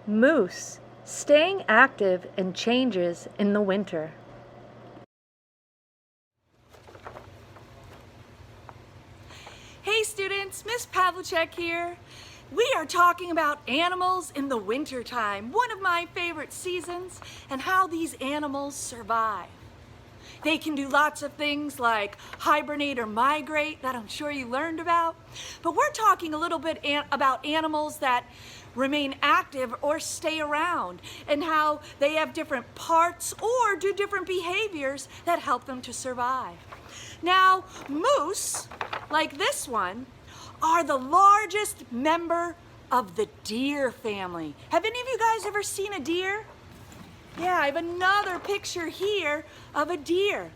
Moose, staying active and changes in the winter. Hey students, Miss Pavlicek here. We are talking about animals in the winter time, one of my favorite seasons, and how these animals survive. They can do lots of things like hibernate or migrate that I'm sure you learned about, but we're talking a little bit about animals that remain active or stay around and how they have different parts or do different behaviors that help them to survive. Now, moose, like this one, are the largest member of the deer family. Have any of you guys ever seen a deer? Yeah, I have another picture here of a deer.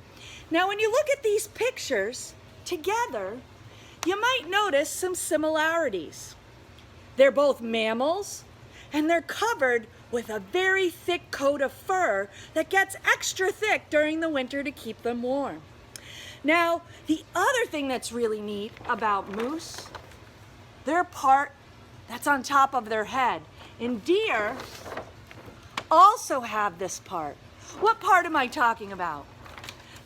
Now, when you look at these pictures together, you might notice some similarities. They're both mammals, and they're covered with a very thick coat of fur that gets extra thick during the winter to keep them warm. Now, the other thing that's really neat about moose, their part that's on top of their head. And deer also have this part. What part am I talking about?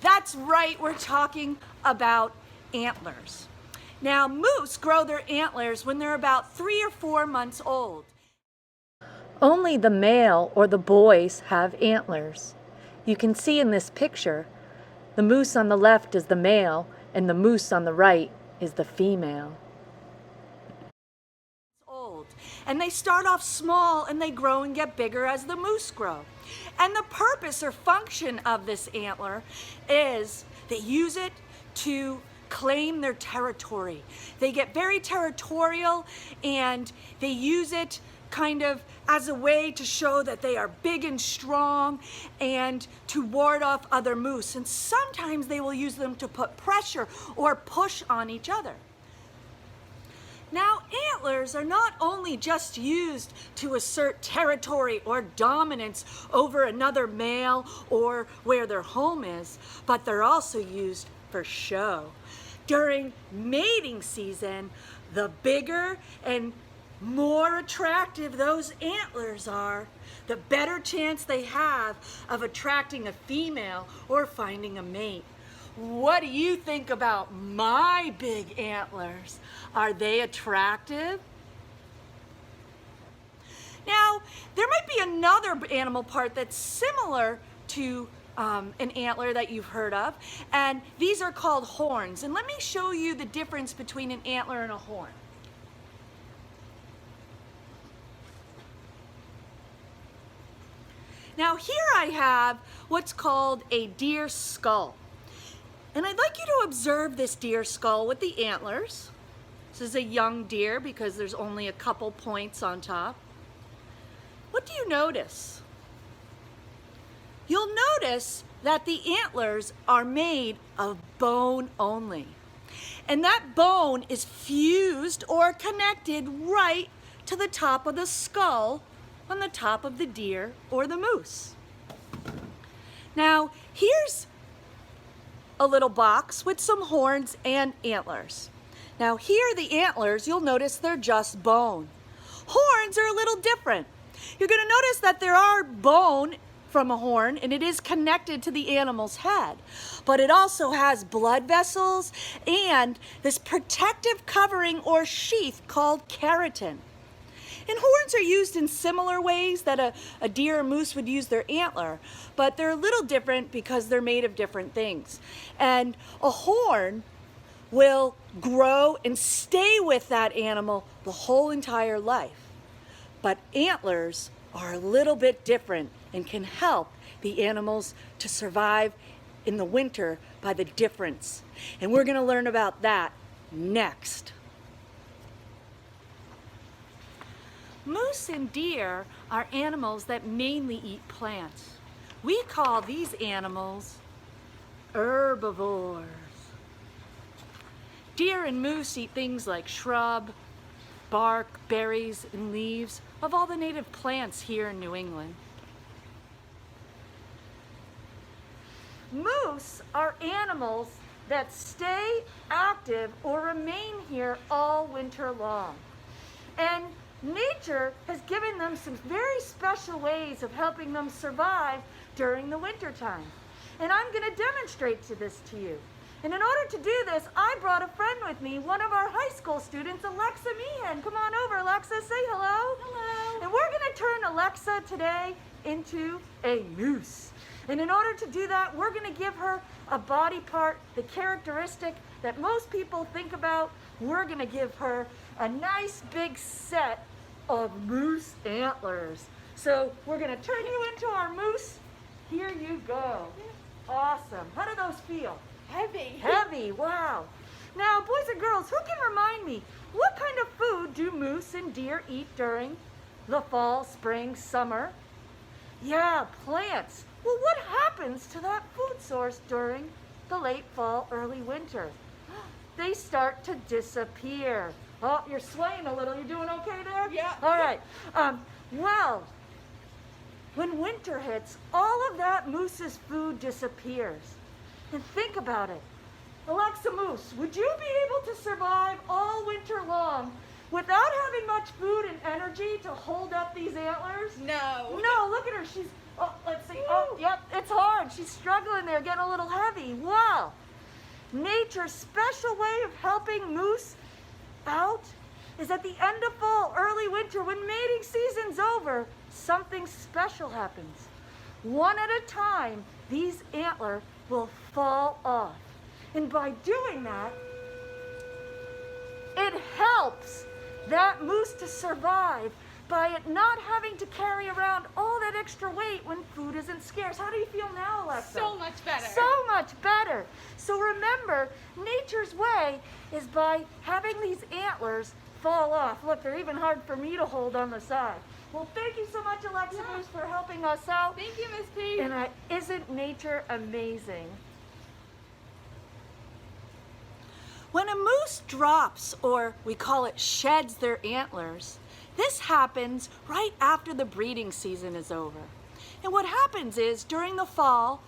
That's right, we're talking about antlers. Now, moose grow their antlers when they're about 3 or 4 months old. Only the male or the boys have antlers. You can see in this picture, the moose on the left is the male and the moose on the right is the female. And they start off small and they grow and get bigger as the moose grow. And the purpose or function of this antler is they use it to claim their territory. They get very territorial and they use it kind of as a way to show that they are big and strong and to ward off other moose. And sometimes they will use them to put pressure or push on each other. Now, antlers are not only just used to assert territory or dominance over another male or where their home is, but they're also used for show. During mating season, the bigger and more attractive those antlers are, the better chance they have of attracting a female or finding a mate. What do you think about my big antlers? Are they attractive? Now, there might be another animal part that's similar to an antler that you've heard of, and these are called horns. And let me show you the difference between an antler and a horn. Now, here I have what's called a deer skull. And I'd like you to observe this deer skull with the antlers. This is a young deer because there's only a couple points on top. What do you notice? You'll notice that the antlers are made of bone only. And that bone is fused or connected right to the top of the skull on the top of the deer or the moose. Now, here's a little box with some horns and antlers. Now here the antlers, you'll notice they're just bone. Horns are a little different. You're going to notice that there are bone from a horn and it is connected to the animal's head, but it also has blood vessels and this protective covering or sheath called keratin. And horns are used in similar ways that a deer or moose would use their antler, but they're a little different because they're made of different things. And a horn will grow and stay with that animal the whole entire life. But antlers are a little bit different and can help the animals to survive in the winter by the difference. And we're going to learn about that next. Moose and deer are animals that mainly eat plants. We call these animals herbivores. Deer and moose eat things like shrub, bark, berries, and leaves of all the native plants here in New England. Moose are animals that stay active or remain here all winter long. And nature has given them some very special ways of helping them survive during the winter time. And I'm going to demonstrate this to you. And in order to do this, I brought a friend with me, one of our high school students, Alexa Meehan. Come on over, Alexa, say hello. Hello. And we're going to turn Alexa today into a moose. And in order to do that, we're going to give her a body part, the characteristic that most people think about. We're going to give her a nice big set of moose antlers. So we're going to turn you into our moose. Here you go. Awesome. How do those feel? Heavy. Heavy, wow. Now, boys and girls, who can remind me, what kind of food do moose and deer eat during the fall, spring, summer? Yeah, plants. Well, what happens to that food source during the late fall, early winter? They start to disappear. Oh, you're swaying a little. You doing okay there? Yeah. All right. Well, when winter hits, all of that moose's food disappears. And think about it. Alexa Moose, would you be able to survive all winter long without having much food and energy to hold up these antlers? No. No, look at her. She's, oh, let's see. Oh, yep, it's hard. She's struggling there, getting a little heavy. Wow. Nature's special way of helping moose out is at the end of fall, early winter, when mating season's over, something special happens. One at a time, these antlers will fall off. And by doing that, it helps that moose to survive by it not having to carry around all that extra weight when food isn't scarce. How do you feel now, Alexa? So much better. So much better. So remember, nature's way is by having these antlers fall off. Look, they're even hard for me to hold on the side. Well, thank you so much, Alexa Moose, for helping us out. Thank you, Miss P. And isn't nature amazing? When a moose drops, or we call it sheds their antlers, this happens right after the breeding season is over. And what happens is during the fall,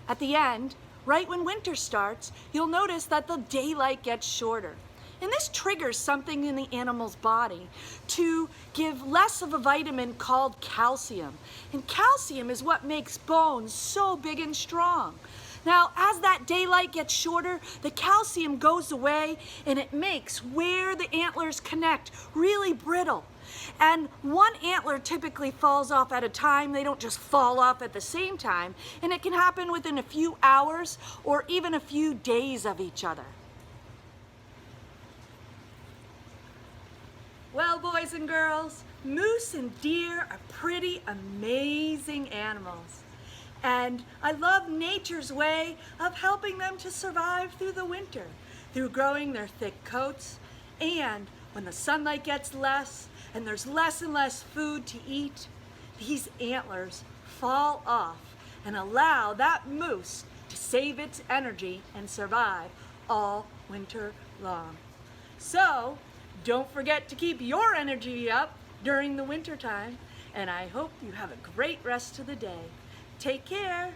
at the end, right when winter starts, you'll notice that the daylight gets shorter. And this triggers something in the animal's body to give less of a vitamin called calcium. And calcium is what makes bones so big and strong. Now, as that daylight gets shorter, the calcium goes away and it makes where the antlers connect really brittle. And one antler typically falls off at a time. They don't just fall off at the same time. And it can happen within a few hours or even a few days of each other. Well, boys and girls, moose and deer are pretty amazing animals. And I love nature's way of helping them to survive through the winter, through growing their thick coats, and when the sunlight gets less and there's less and less food to eat, these antlers fall off and allow that moose to save its energy and survive all winter long. So, don't forget to keep your energy up during the winter time, and I hope you have a great rest of the day. Take care.